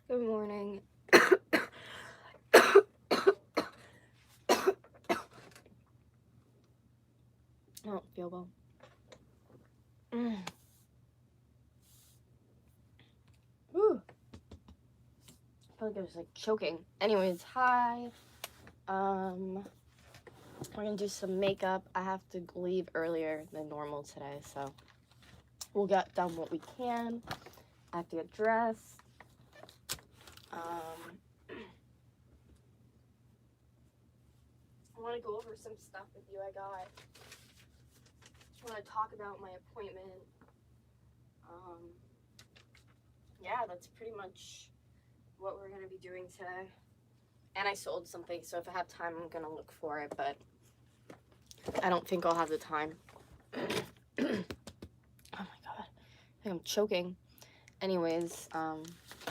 Good morning. I don't feel well. Whew. I feel like I was like choking. Anyways, hi. We're gonna do some makeup. I have to leave earlier than normal today, so we'll get done what we can. I have to get dressed. I want to go over some stuff with you. I want to talk about my appointment. Yeah, that's pretty much what we're gonna be doing today. And I sold something, so if I have time, I'm gonna look for it, but I don't think I'll have the time. Oh my god, I think I'm choking. Anyways,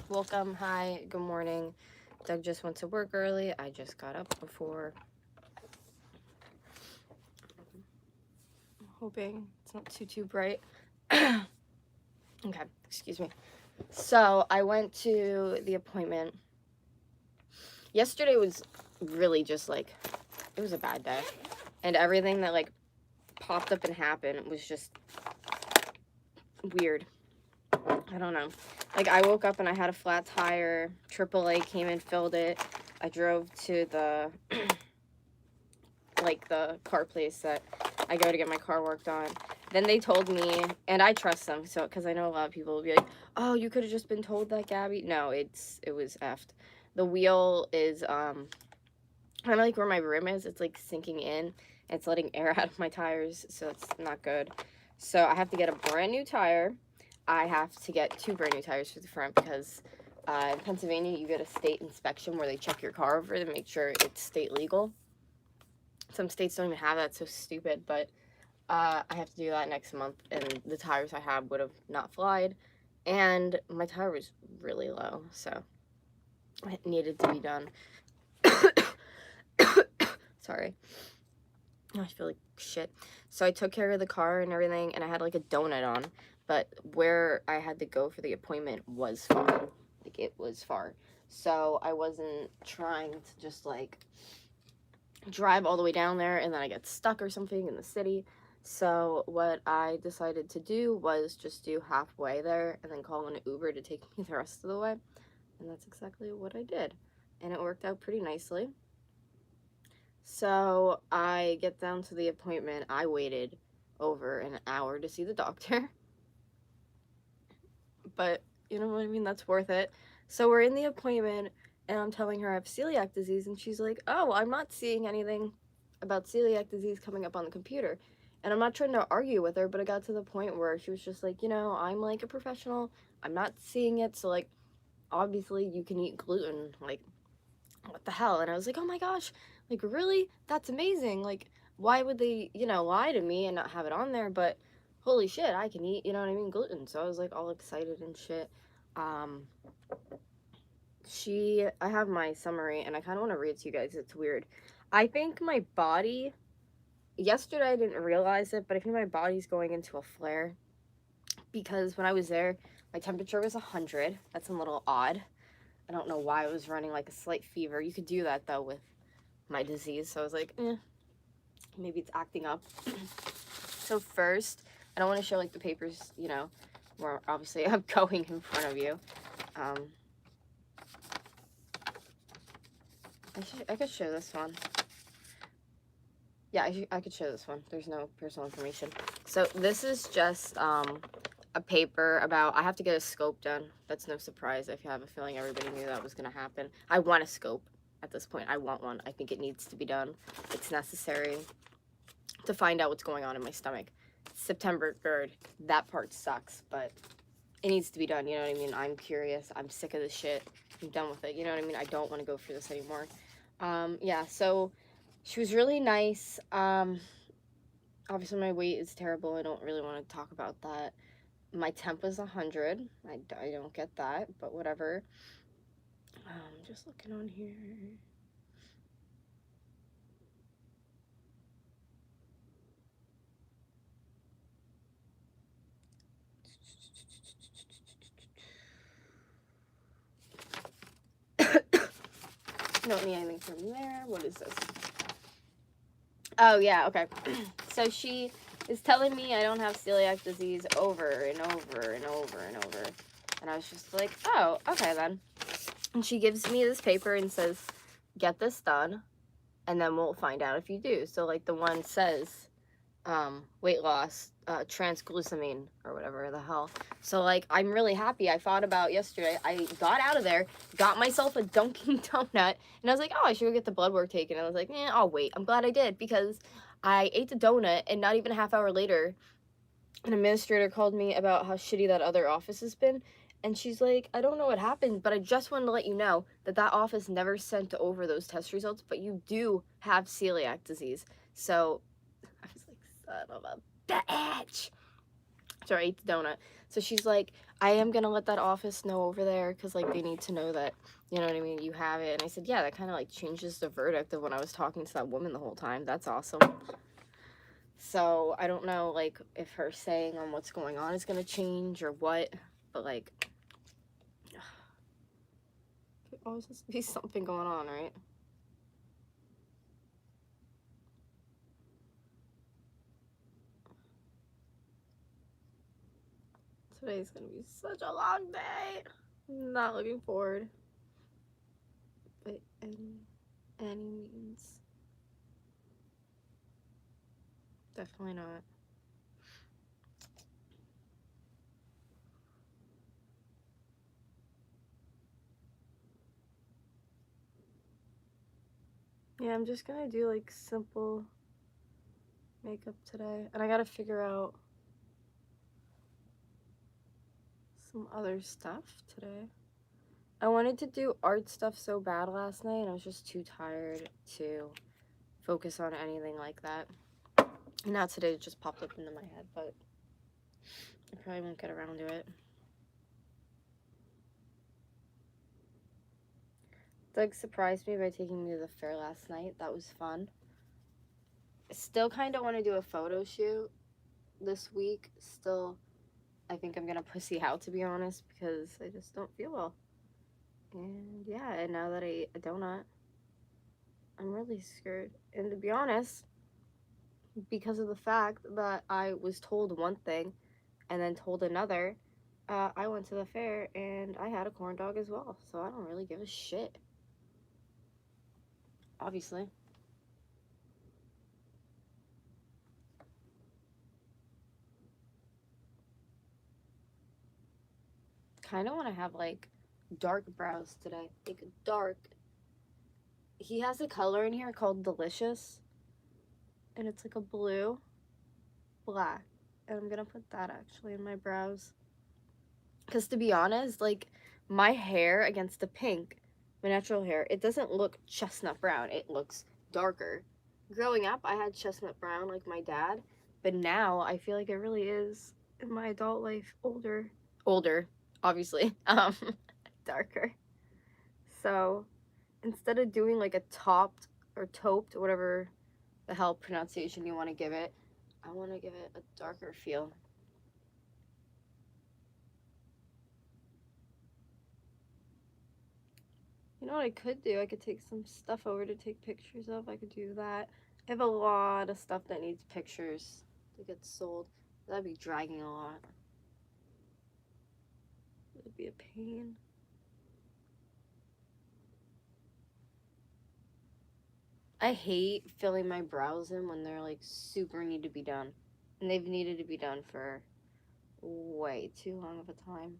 welcome, hi, good morning. Doug just went to work early. I just got up before. I'm hoping it's not too bright. Okay, excuse me. So I went to the appointment. Yesterday was really just like, it was a bad day. And everything that like popped up and happened was just weird. I don't know. Like, I woke up and I had a flat tire. AAA came and filled it. I drove to the, like, the car place that I go to get my car worked on. Then they told me, and I trust them, so, because I know a lot of people will be like, oh, you could have just been told that, Gabby. No, it was effed. The wheel is, kind of like where my rim is. It's, like, sinking in. It's letting air out of my tires, so it's not good. So I have to get a brand new tire. I have to get 2 brand new tires for the front because in Pennsylvania, you get a state inspection where they check your car over to make sure it's state legal. Some states don't even have that, so stupid, but I have to do that next month, and the tires I have would have not flied, and my tire was really low, so it needed to be done. Sorry. I feel like shit. So I took care of the car and everything, and I had like a donut on, but where I had to go for the appointment was far. Like, it was far. So I wasn't trying to just like drive all the way down there and then I get stuck or something in the city. So what I decided to do was just do halfway there and then call an Uber to take me the rest of the way. And that's exactly what I did. And it worked out pretty nicely. So I get down to the appointment. I waited over an hour to see the doctor. But you know what I mean? That's worth it. So we're in the appointment and I'm telling her I have celiac disease, and she's like, oh, I'm not seeing anything about celiac disease coming up on the computer. And I'm not trying to argue with her, but it got to the point where she was just like, you know, I'm like a professional. I'm not seeing it. So like, obviously you can eat gluten. Like, what the hell? And I was like, oh my gosh, like, really? That's amazing. Like, why would they, you know, lie to me and not have it on there? But holy shit, I can eat, you know what I mean, gluten. So I was like all excited and shit. I have my summary and I kind of want to read it to you guys. It's weird. I think my body, yesterday I didn't realize it, but I think my body's going into a flare because when I was there, my temperature was 100. That's a little odd. I don't know why I was running like a slight fever. You could do that though with my disease. So I was like, maybe it's acting up. So first, I don't want to show like the papers, you know, where obviously I'm going in front of you. I could show this one. Yeah, I could show this one. There's no personal information. So this is just a paper about, I have to get a scope done. That's no surprise. If you have a feeling everybody knew that was going to happen. I want a scope at this point. I want one. I think it needs to be done. It's necessary to find out what's going on in my stomach. September 3rd. That part sucks, but it needs to be done. You know what I mean? I'm curious. I'm sick of this shit. I'm done with it. You know what I mean? I don't want to go through this anymore. Yeah, so she was really nice. Obviously my weight is terrible. I don't really want to talk about that. My temp was 100. I don't get that, but whatever. Just looking on here. Don't need anything from there. What is this? Oh, yeah, okay. So she is telling me I don't have celiac disease over and over and over and over. And I was just like, oh, okay then. And she gives me this paper and says, get this done, and then we'll find out if you do. So, like, the one says, weight loss, transglutamine, or whatever the hell. So, like, I'm really happy. I thought about yesterday. I got out of there, got myself a Dunkin' Donut, and I was like, oh, I should go get the blood work taken. And I was like, I'll wait. I'm glad I did, because I ate the donut, and not even a half hour later, an administrator called me about how shitty that other office has been. And she's like, I don't know what happened, but I just wanted to let you know that that office never sent over those test results, but you do have celiac disease. So I was like, son of a bitch. So I ate the donut. So she's like, I am going to let that office know over there because, like, they need to know that, you know what I mean, you have it. And I said, yeah, that kind of, like, changes the verdict of when I was talking to that woman the whole time. That's awesome. So I don't know, like, if her saying on what's going on is going to change or what, but, like, there always has to be something going on, right? Today's going to be such a long day. I'm not looking forward by any means. Definitely not. Yeah, I'm just gonna do like simple makeup today. And I gotta figure out some other stuff today. I wanted to do art stuff so bad last night, and I was just too tired to focus on anything like that. And now today it just popped up into my head, but I probably won't get around to it. Doug surprised me by taking me to the fair last night. That was fun. I still kind of want to do a photo shoot this week. Still, I think I'm gonna pussy out, to be honest, because I just don't feel well. And yeah, and now that I ate a donut, I'm really scared. And to be honest, because of the fact that I was told one thing and then told another, I went to the fair and I had a corn dog as well. So I don't really give a shit. Obviously. Kind of want to have like dark brows today. Like dark. He has a color in here called Delicious. And it's like a blue, black. And I'm gonna put that actually in my brows. Because to be honest, like, my hair against the pink, my natural hair, it doesn't look chestnut brown. It looks darker. Growing up, I had chestnut brown like my dad. But now, I feel like it really is, in my adult life, older, obviously, darker. So, instead of doing, like, a topped or tauped, whatever the hell pronunciation you want to give it, I want to give it a darker feel. You know what I could do? I could take some stuff over to take pictures of. I could do that. I have a lot of stuff that needs pictures to get sold. That'd be dragging a lot. It'd be a pain. I hate filling my brows in when they're like super need to be done. And they've needed to be done for way too long of a time.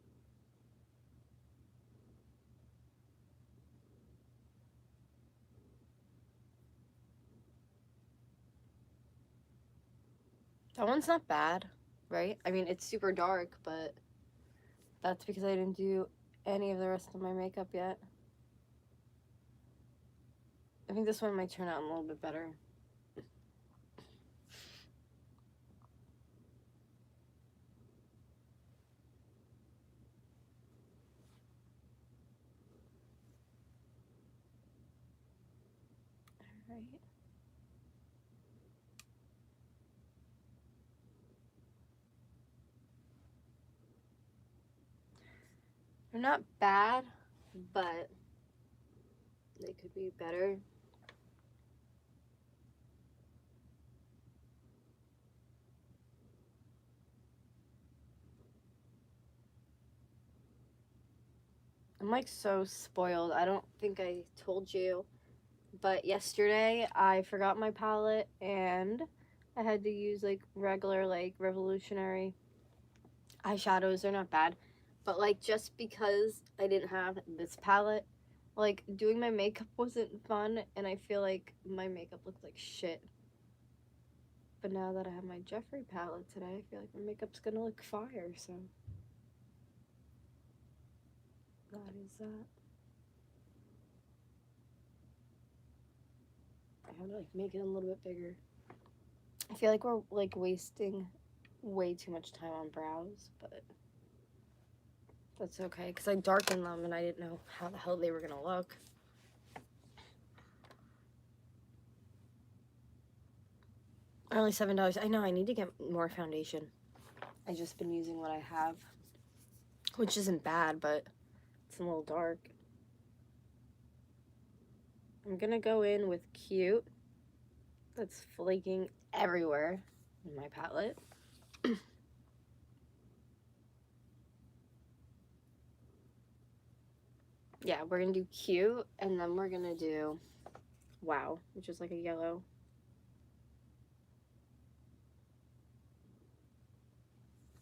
That one's not bad, right? I mean, it's super dark, but that's because I didn't do any of the rest of my makeup yet. I think this one might turn out a little bit better. All right. They're not bad, but They could be better. I'm like so spoiled. I don't think I told you, but yesterday I forgot my palette and I had to use like regular, like Revolutionary eyeshadows. They're not bad, but like just because I didn't have this palette, like doing my makeup wasn't fun, and I feel like my makeup looked like shit. But now that I have my Jeffree palette today, I feel like my makeup's gonna look fire, so that is that. I have to like make it a little bit bigger. I feel like we're like wasting way too much time on brows, but that's okay because I darkened them and I didn't know how the hell they were gonna look. Only $7. I know I need to get more foundation. I just been using what I have, which isn't bad, but it's a little dark. I'm gonna go in with Cute. That's flaking everywhere in my palette. Yeah, we're gonna do Cute, and then we're gonna do Wow, which is like a yellow.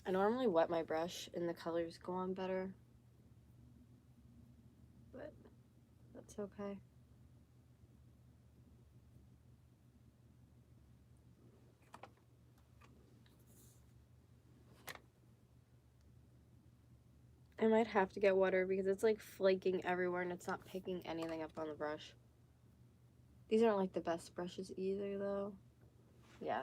I normally wet my brush and the colors go on better, but that's okay. I might have to get water because it's like flaking everywhere and it's not picking anything up on the brush. These aren't like the best brushes either though. Yeah.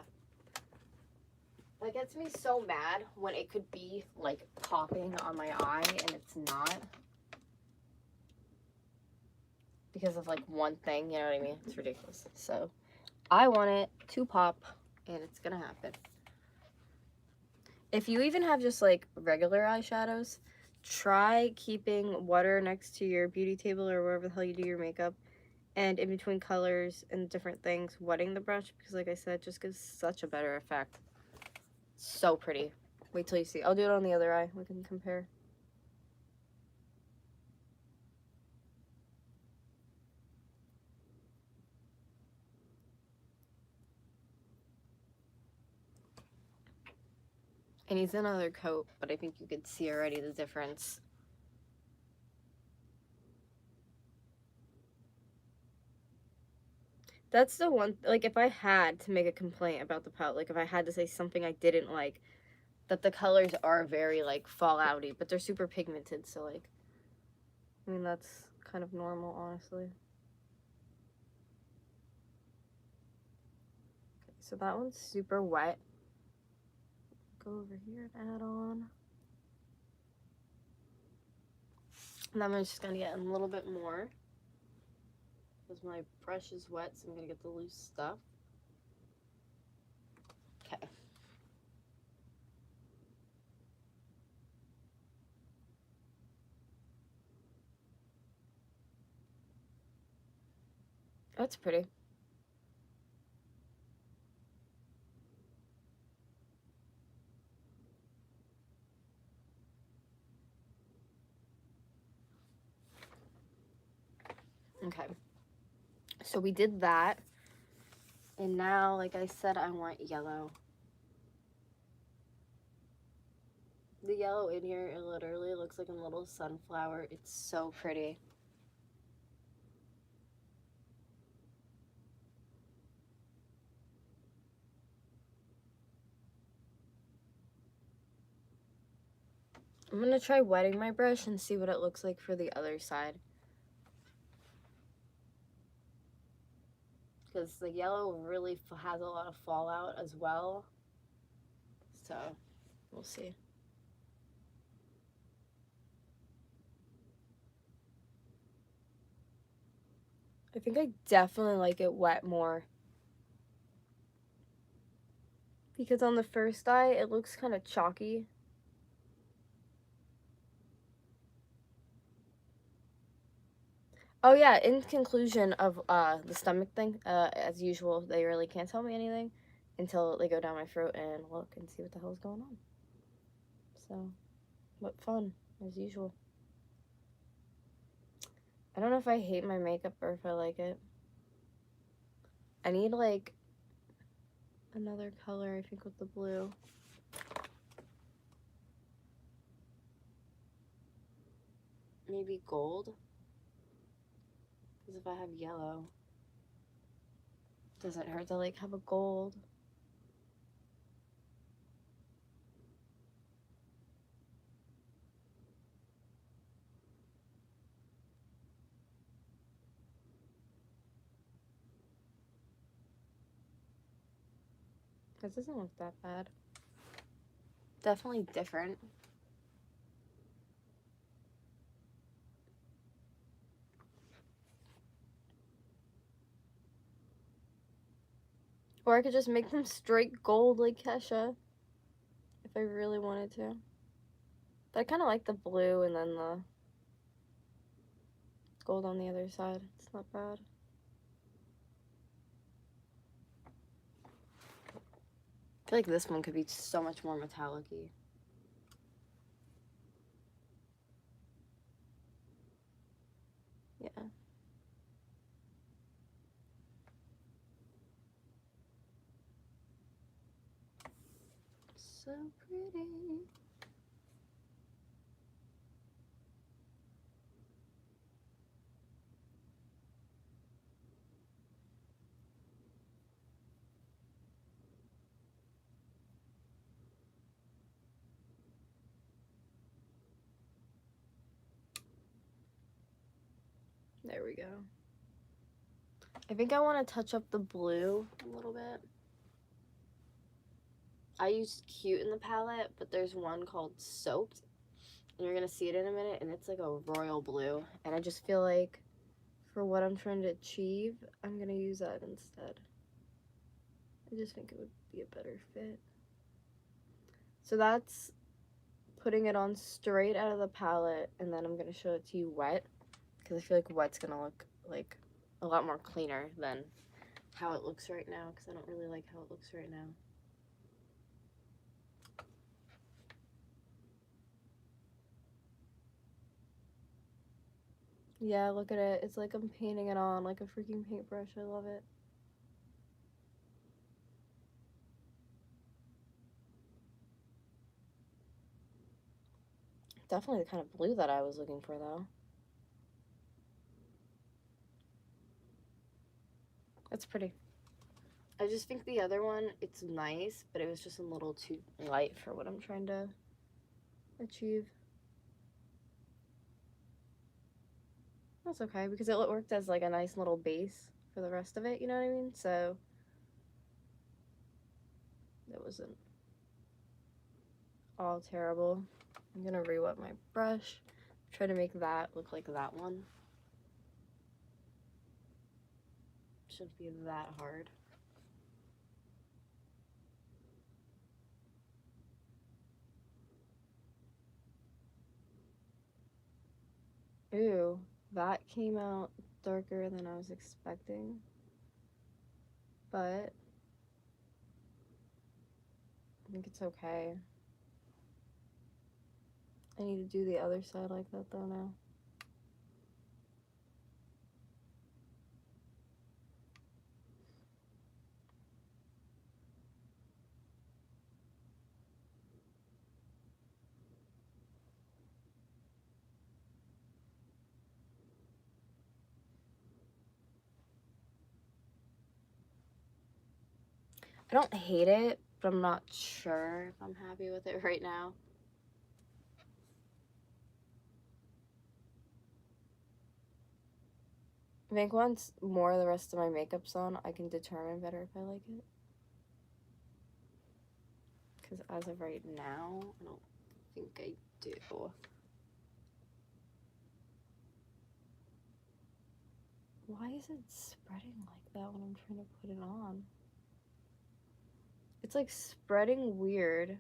That gets me so mad when it could be like popping on my eye and it's not. Because of like one thing, you know what I mean? It's ridiculous. So I want it to pop and it's gonna happen. If you even have just like regular eyeshadows, try keeping water next to your beauty table or wherever the hell you do your makeup, and in between colors and different things, wetting the brush, because like I said, it just gives such a better effect. So pretty. Wait till you see. I'll do it on the other eye. We can compare. It needs another coat, but I think you could see already the difference. That's the one, like, if I had to make a complaint about the palette, like, if I had to say something I didn't like, that the colors are very, like, fallouty, but they're super pigmented, so, like, I mean, that's kind of normal, honestly. Okay, so that one's super wet. Go over here and add on. And then I'm just gonna get a little bit more because my brush is wet, so I'm gonna get the loose stuff. Okay. That's pretty. Okay. So we did that. And now, like I said, I want yellow. The yellow in here, it literally looks like a little sunflower. It's so pretty. I'm gonna try wetting my brush and see what it looks like for the other side. Because the yellow really has a lot of fallout as well. So, we'll see. I think I definitely like it wet more. Because on the first eye, it looks kind of chalky. Oh yeah, in conclusion of the stomach thing, as usual, they really can't tell me anything until they go down my throat and look and see what the hell's going on. So, but fun, as usual. I don't know if I hate my makeup or if I like it. I need, like, another color, I think, with the blue. Maybe gold? Because if I have yellow, it doesn't hurt to, like, have a gold. This doesn't look that bad. Definitely different. Or I could just make them straight gold like Kesha, if I really wanted to. But I kind of like the blue and then the gold on the other side. It's not bad. I feel like this one could be so much more metallic-y. Yeah. So pretty. There we go. I think I want to touch up the blue a little bit. I use Cute in the palette, but there's one called Soaked. And you're going to see it in a minute, and it's like a royal blue. And I just feel like for what I'm trying to achieve, I'm going to use that instead. I just think it would be a better fit. So that's putting it on straight out of the palette, and then I'm going to show it to you wet, because I feel like wet's going to look like a lot more cleaner than how it looks right now, because I don't really like how it looks right now. Yeah, look at it. It's like I'm painting it on like a freaking paintbrush. I love it. Definitely the kind of blue that I was looking for, though. That's pretty. I just think the other one, it's nice, but it was just a little too light for what I'm trying to achieve. That's okay, because it worked as like a nice little base for the rest of it, you know what I mean? So it wasn't all terrible. I'm gonna re-wet my brush. Try to make that look like that one. Shouldn't be that hard. Ew, that came out darker than I was expecting. But I think it's okay. I need to do the other side like that though now. I don't hate it, but I'm not sure if I'm happy with it right now. I think once more of the rest of my makeup's on, I can determine better if I like it. Because as of right now, I don't think I do. Why is it spreading like that when I'm trying to put it on? It's like spreading weird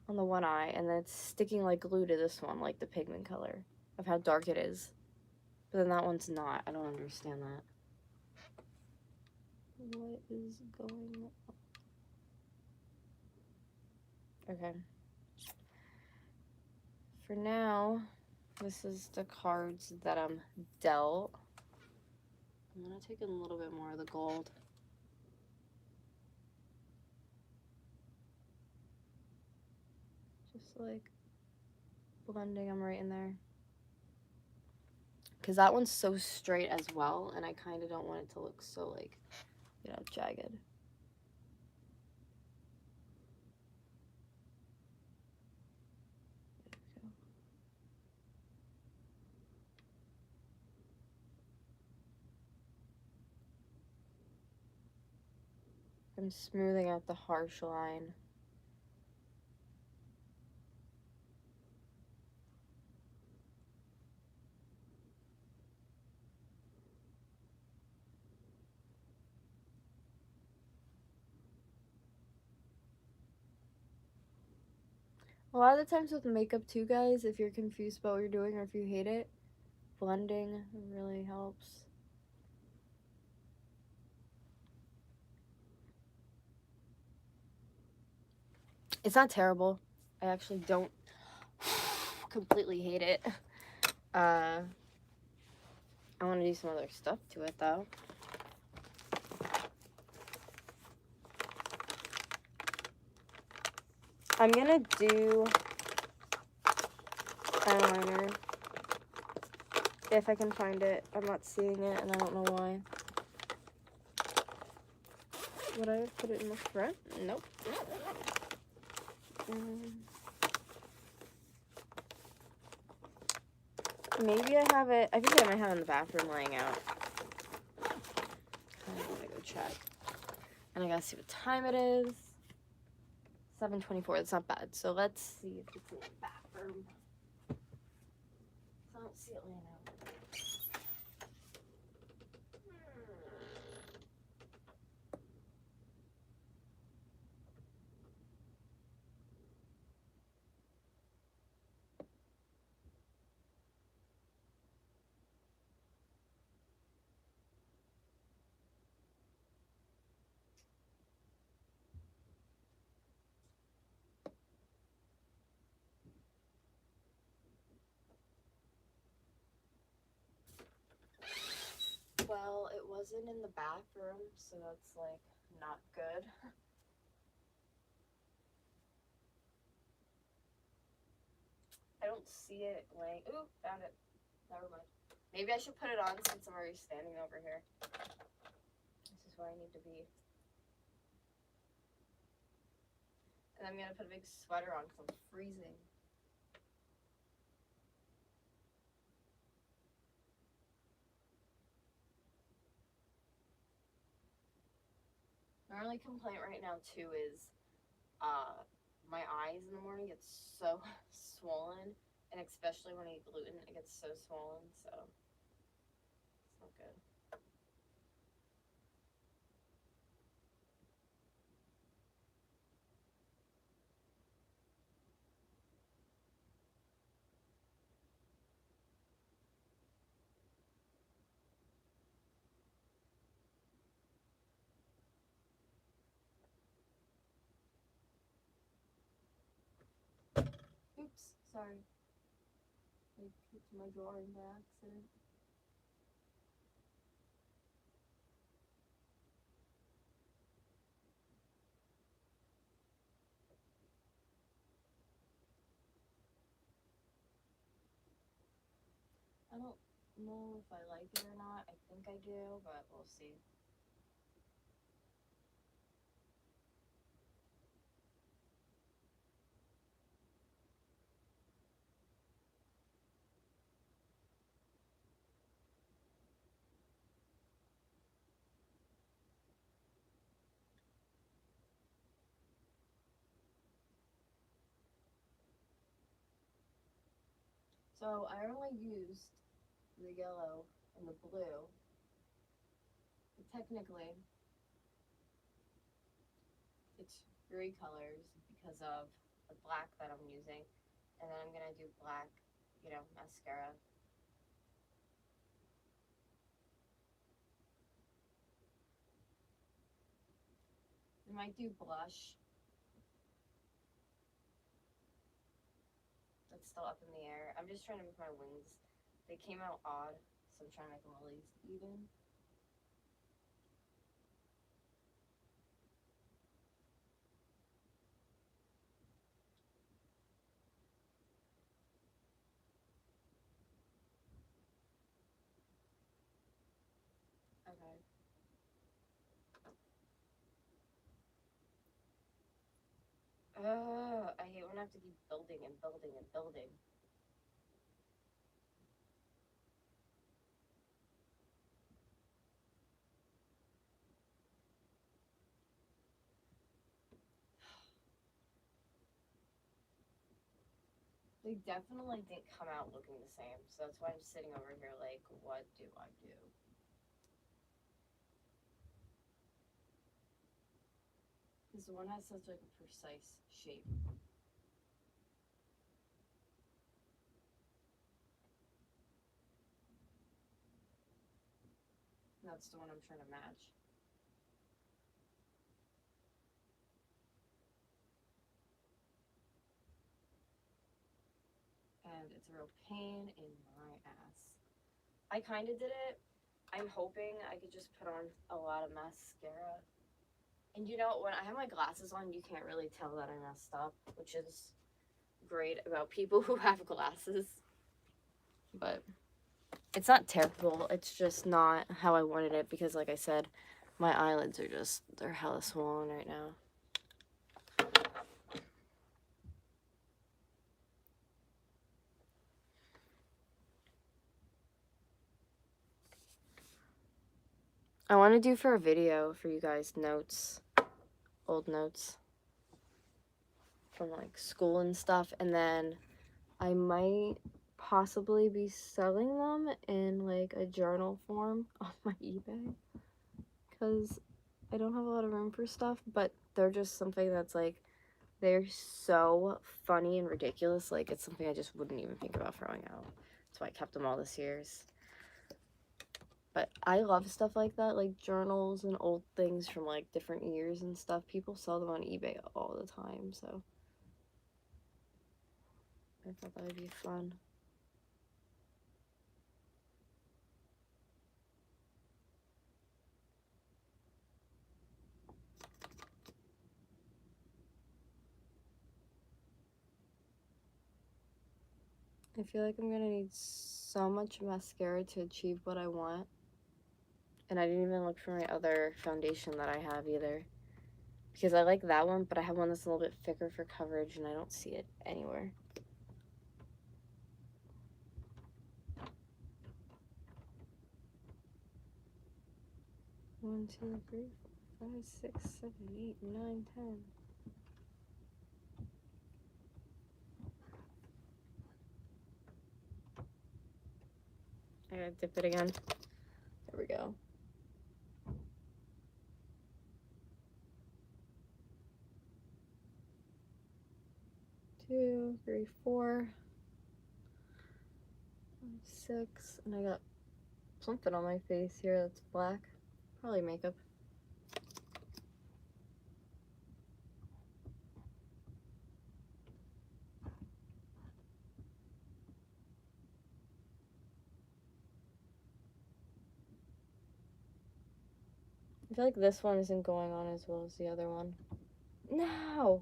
on the one eye, and then it's sticking like glue to this one, like the pigment color of how dark it is. But then that one's not. I don't understand that. What is going on? Okay. For now, this is the cards that I'm dealt. I'm gonna take in a little bit more of the gold. Just like blending them right in there. Because that one's so straight as well, and I kind of don't want it to look so, like, you know, jagged. I'm smoothing out the harsh line. A lot of the times with makeup too, guys, if you're confused about what you're doing or if you hate it, blending really helps. It's not terrible. I actually don't completely hate it. I want to do some other stuff to it, though. I'm gonna do eyeliner if I can find it. I'm not seeing it, and I don't know why. Would I have put it in the front? Nope. Maybe I have it. I think I might have it in the bathroom laying out. I'm gonna go check. And I gotta see what time it is. 7:24. That's not bad. So let's see if it's in the bathroom. I don't see it laying out. Well, it wasn't in the bathroom, so that's like not good. I don't see it laying. Ooh, found it. Never mind. Maybe I should put it on since I'm already standing over here. This is where I need to be. And I'm gonna put a big sweater on because I'm freezing. My only complaint right now too is my eyes in the morning get so swollen, and especially when I eat gluten, it gets so swollen, so it's not good. Oops, sorry. I kicked my drawing by accident. I don't know if I like it or not. I think I do, but we'll see. So I only used the yellow and the blue. But technically, it's 3 colors because of the black that I'm using. And then I'm gonna do black, you know, mascara. might do blush. That's still up in the air. I'm just trying to make my wings. They came out odd, so I'm trying to make them at least even. Okay. I hate when I have to keep building and building and building. They definitely didn't come out looking the same, so that's why I'm sitting over here like, what do I do? This one has such like a precise shape. That's the one I'm trying to match. And it's a real pain in my ass. I kind of did it. I'm hoping I could just put on a lot of mascara. And you know, when I have my glasses on, you can't really tell that I messed up, which is great about people who have glasses. But it's not terrible. It's just not how I wanted it because, like I said, my eyelids are just, they're hella swollen right now. I want to do for a video for you guys notes, old notes from like school and stuff, and then I might possibly be selling them in like a journal form on my eBay because I don't have a lot of room for stuff, but they're just something that's like, they're so funny and ridiculous, like it's something I just wouldn't even think about throwing out. That's why I kept them all this years. But I love stuff like that, like journals and old things from like different years and stuff. People sell them on eBay all the time, so I thought that would be fun. I feel like I'm gonna need so much mascara to achieve what I want. And I didn't even look for my other foundation that I have either. Because I like that one, but I have one that's a little bit thicker for coverage and I don't see it anywhere. One, two, three, four, 5, 6, 7, 8, 9, 10. I gotta dip it again. There we go. Two, three, 4, 5, 6, and I got something on my face here that's black. Probably makeup. I feel like this one isn't going on as well as the other one. No!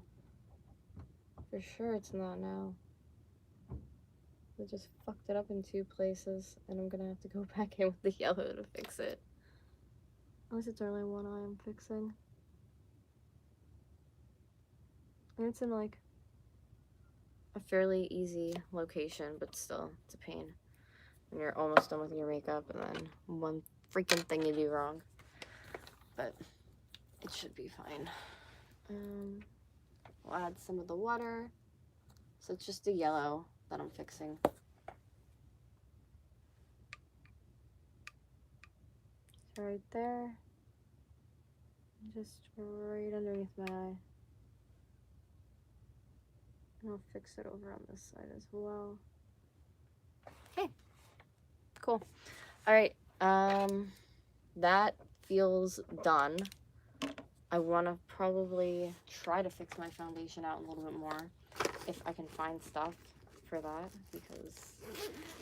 For sure it's not now. I just fucked it up in 2 places, and I'm gonna have to go back in with the yellow to fix it. Unless it's only one eye I'm fixing. And it's in like a fairly easy location, but still, it's a pain. When you're almost done with your makeup, and then one freaking thing you do wrong. But it should be fine. We'll add some of the water. So it's just the yellow that I'm fixing. So right there. Just right underneath my eye. And I'll fix it over on this side as well. Okay. Cool. All right. That feels done. I want to probably try to fix my foundation out a little bit more if I can find stuff for that, because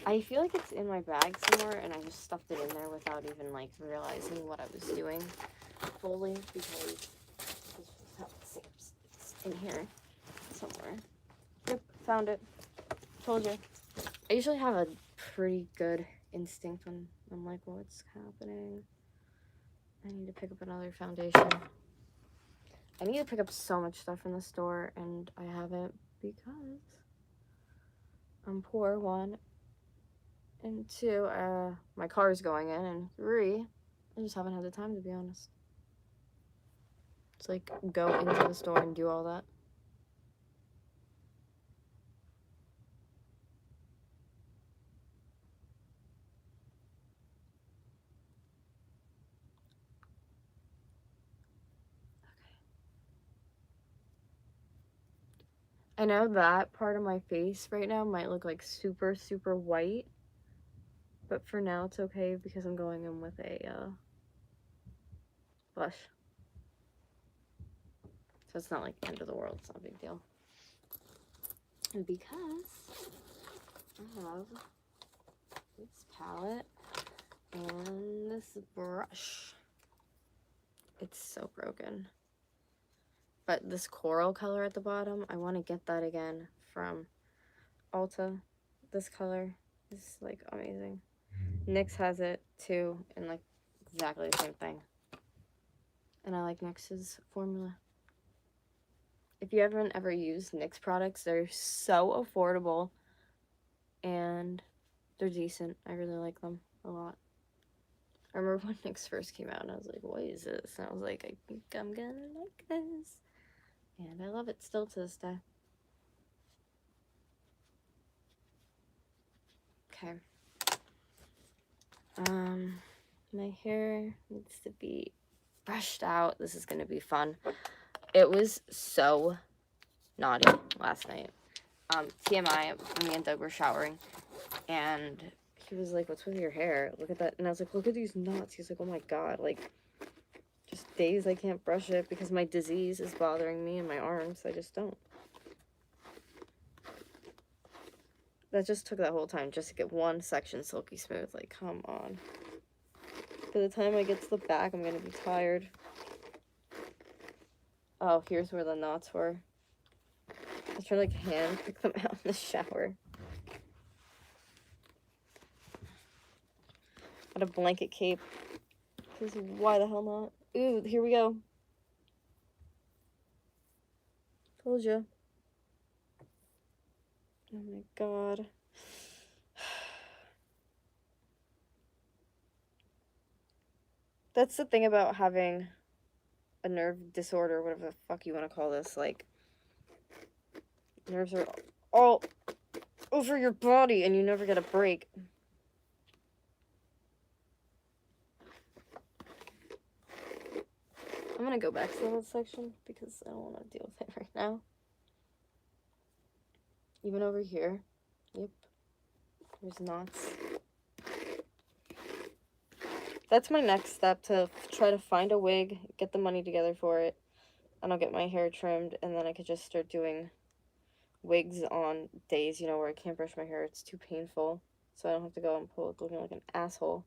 I feel like it's in my bag somewhere and I just stuffed it in there without even like realizing what I was doing fully, because it's in here somewhere. Yep, found it. Told you. I usually have a pretty good instinct when I'm like, what's happening? I need to pick up another foundation. I need to pick up so much stuff in the store, and I haven't because I'm poor, 1. And 2, my car is going in, and 3, I just haven't had the time, to be honest. It's like, go into the store and do all that. I know that part of my face right now might look like super, super white, but for now it's okay because I'm going in with a blush. So it's not like the end of the world, it's not a big deal. And because I have this palette and this brush. It's so broken. But this coral color at the bottom, I want to get that again from Ulta. This color is like amazing. NYX has it too, and like exactly the same thing. And I like NYX's formula. If you haven't ever used NYX products, they're so affordable and they're decent. I really like them a lot. I remember when NYX first came out and I was like, what is this? And I was like, I think I'm gonna like this. And I love it still to this day. Okay. My hair needs to be brushed out. This is gonna be fun. It was so naughty last night. TMI, me and Doug were showering, and he was like, what's with your hair? Look at that. And I was like, look at these knots. He's like, oh my god, like, just days I can't brush it because my disease is bothering me in my arms. I just don't. That just took that whole time just to get one section silky smooth. Like, come on. By the time I get to the back, I'm gonna be tired. Oh, here's where the knots were. I was trying to like hand pick them out in the shower. Got a blanket cape. Because why the hell not? Ooh, here we go. Told you. Oh my god. That's the thing about having a nerve disorder, whatever the fuck you want to call this. Like, nerves are all over your body and you never get a break. I'm gonna go back to the whole section because I don't want to deal with it right now. Even over here. Yep. There's knots. That's my next step, to try to find a wig, get the money together for it, and I'll get my hair trimmed, and then I could just start doing wigs on days, you know, where I can't brush my hair. It's too painful, so I don't have to go and pull it looking like an asshole.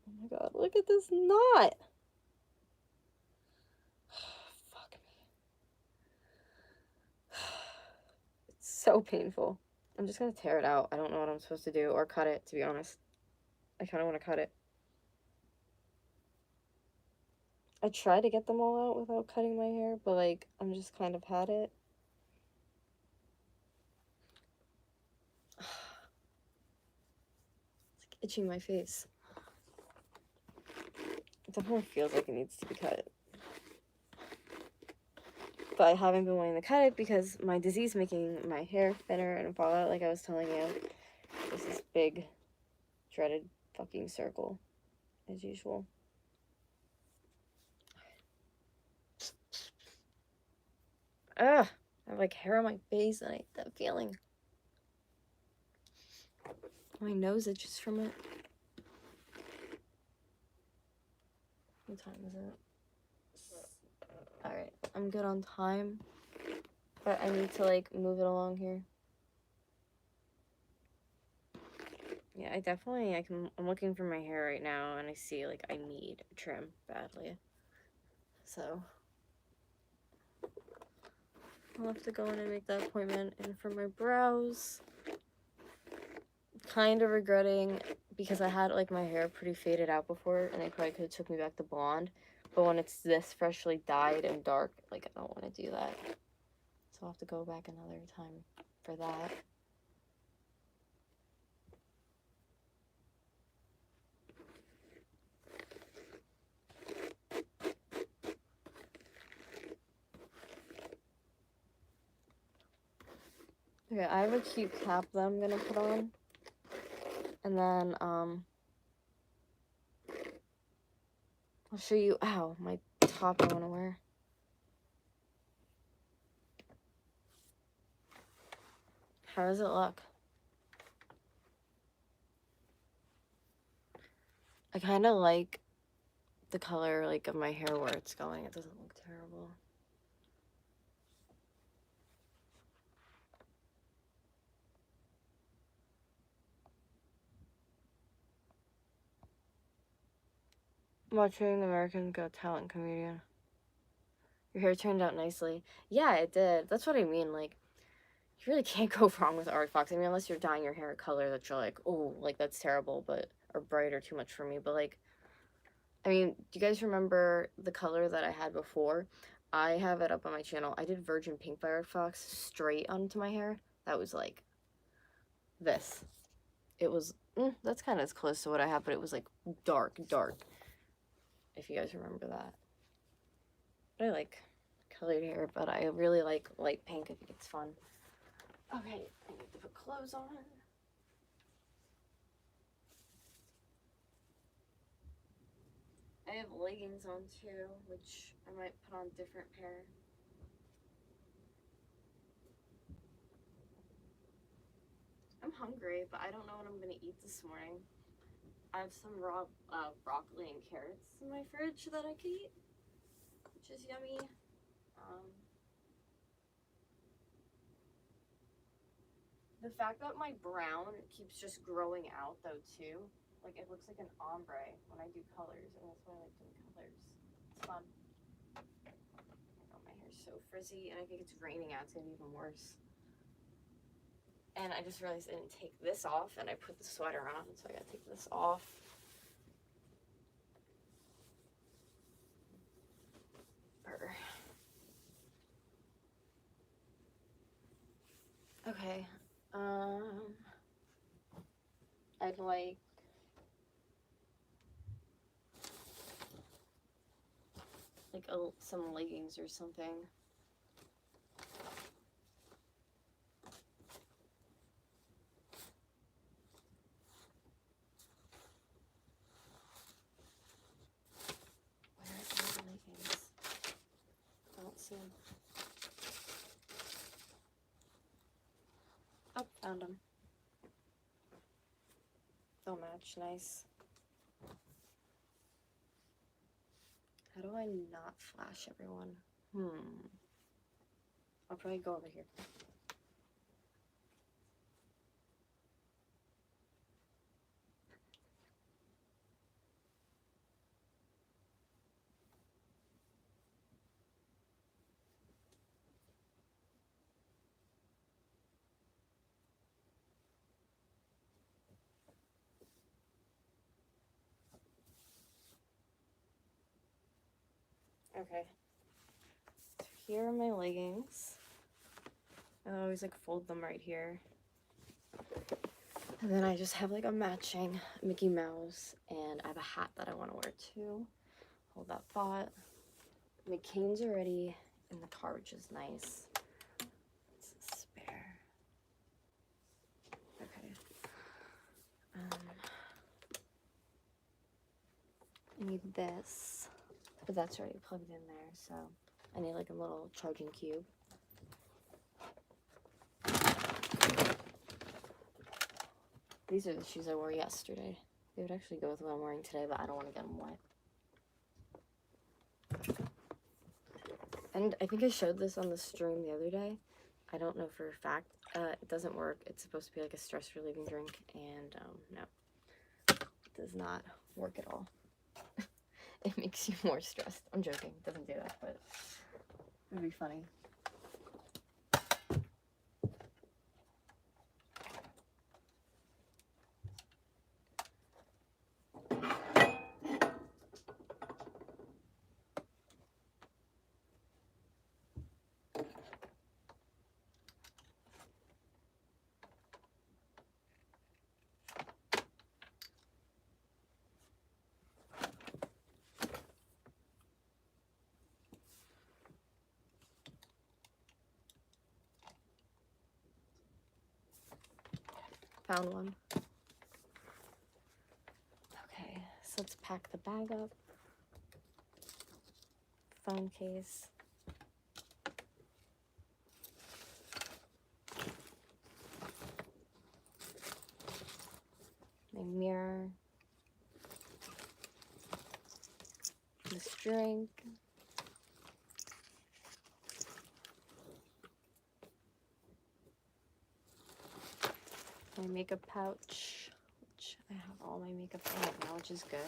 Oh my god, look at this knot! Fuck me. It's so painful. I'm just gonna tear it out. I don't know what I'm supposed to do, or cut it, to be honest. I kind of want to cut it. I tried to get them all out without cutting my hair, but like, I'm just kind of had it. It's like itching my face. It definitely feels like it needs to be cut. But I haven't been wanting to cut it because my disease making my hair thinner and fall out, like I was telling you. This is big, dreaded fucking circle, as usual. Ugh, I have like hair on my face and I hate that feeling. My nose itches from it. What time is it? Alright, I'm good on time. But I need to, like, move it along here. Yeah, I'm looking for my hair right now, and I see, like, I need a trim badly. So, I'll have to go in and make that appointment. And for my brows, kind of regretting, because I had, like, my hair pretty faded out before, and they probably could have took me back to blonde. But when it's this freshly dyed and dark, like, I don't want to do that. So I'll have to go back another time for that. Okay, I have a cute cap that I'm gonna put on. And then, I'll show you, ow, my top I wanna wear. How does it look? I kind of like the color, like, of my hair where it's going. It doesn't look terrible. Watching American Got Talent comedian. Your hair turned out nicely. Yeah, it did. That's what I mean. Like, you really can't go wrong with Art Fox. I mean, unless you're dyeing your hair a color that you're like, oh, like, that's terrible, but, or bright or too much for me. But, like, I mean, do you guys remember the color that I had before? I have it up on my channel. I did Virgin Pink by Art Fox straight onto my hair. That was, like, this. It was, that's kind of as close to what I have, but it was, like, dark, if you guys remember that. But I like colored hair, but I really like light pink. I think it's fun. Okay, I need to put clothes on. I have leggings on too, which I might put on different pair. I'm hungry, but I don't know what I'm gonna eat this morning. I have some raw broccoli and carrots in my fridge that I could eat, which is yummy. The fact that my brown keeps just growing out though too, like it looks like an ombre when I do colors, and that's why I like doing colors. It's fun. Oh, my hair's so frizzy, and I think it's raining out, it's gonna be even worse. And I just realized I didn't take this off, and I put the sweater on, so I gotta take this off. Okay, I'd like some leggings or something. Where are the leggings? I don't see them. Oh, found them. They'll match nice. How do I not flash everyone? I'll probably go over here. Okay. So here are my leggings. I always like fold them right here. And then I just have like a matching Mickey Mouse, and I have a hat that I want to wear too. Hold that thought. My cane's already in the car, which is nice. It's a spare. Okay. I need this, but that's already plugged in there, so I need like a little charging cube. These are the shoes I wore yesterday. They would actually go with what I'm wearing today, but I don't want to get them wet. And I think I showed this on the stream the other day. I don't know for a fact. It doesn't work. It's supposed to be like a stress relieving drink, and no, it does not work at all. It makes you more stressed. I'm joking. It doesn't do that, but it would be funny. Found one. Okay, so let's pack the bag up. Phone case. My mirror. This drink. My makeup pouch, which I have all my makeup in it now, which is good.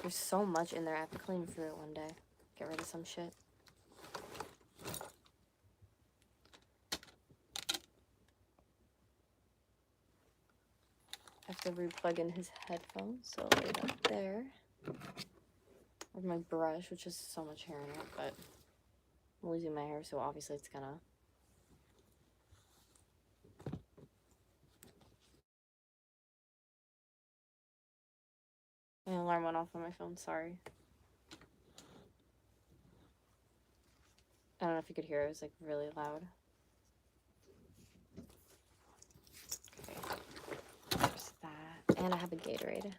There's so much in there. I have to clean through it one day. Get rid of some shit. I have to re-plug in his headphones, so I'll lay it up there. With my brush, which has so much hair in it, but I'm losing my hair, so obviously it's gonna. My alarm went off on my phone, sorry. I don't know if you could hear it, was like really loud. Okay, there's that. And I have a Gatorade.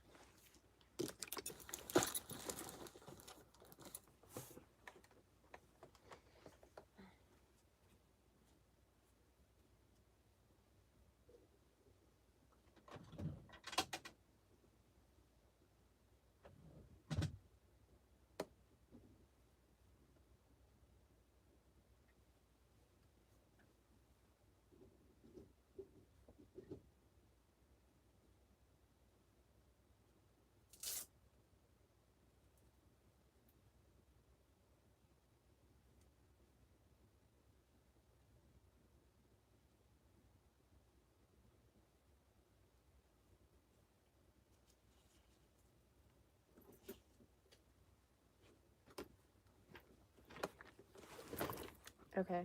Okay,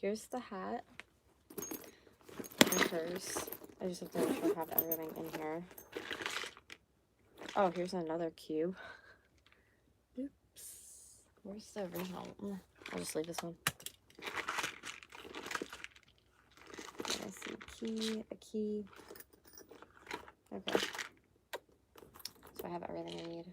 here's the hat and purse. I just have to make sure I have everything in here. Oh, here's another cube. Oops. Where's the original? I'll just leave this one. I see a key. Okay. So I have everything I need.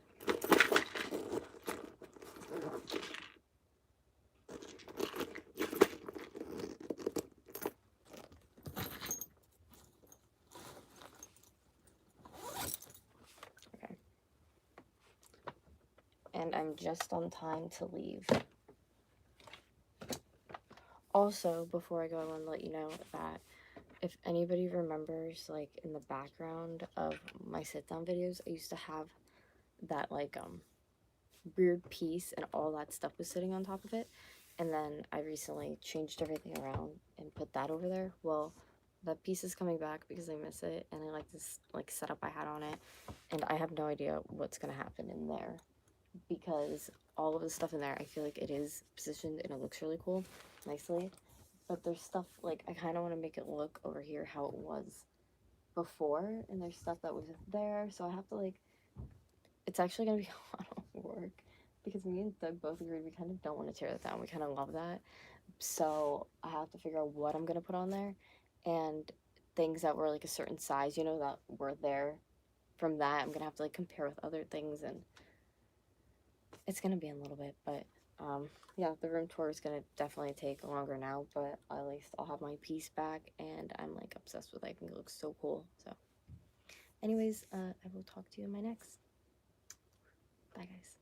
And I'm just on time to leave. Also, before I go, I want to let you know that if anybody remembers, like, in the background of my sit-down videos, I used to have that, like, weird piece and all that stuff was sitting on top of it. And then I recently changed everything around and put that over there. Well, that piece is coming back because I miss it, and I like this, like, setup I had on it. And I have no idea what's going to happen in there, because all of the stuff in there, I feel like it is positioned and it looks really cool, nicely, but there's stuff, like, I kind of want to make it look over here how it was before, and there's stuff that wasn't there, so I have to, like, it's actually going to be a lot of work, because me and Doug both agreed we kind of don't want to tear that down. We kind of love that, so I have to figure out what I'm going to put on there, and things that were, like, a certain size, you know, that were there from that, I'm going to have to, like, compare with other things, and it's gonna be a little bit, but yeah, the room tour is gonna definitely take longer now, but at least I'll have my piece back, and I'm, like, obsessed with it. I think it looks so cool. So anyways, I will talk to you in my next. Bye, guys.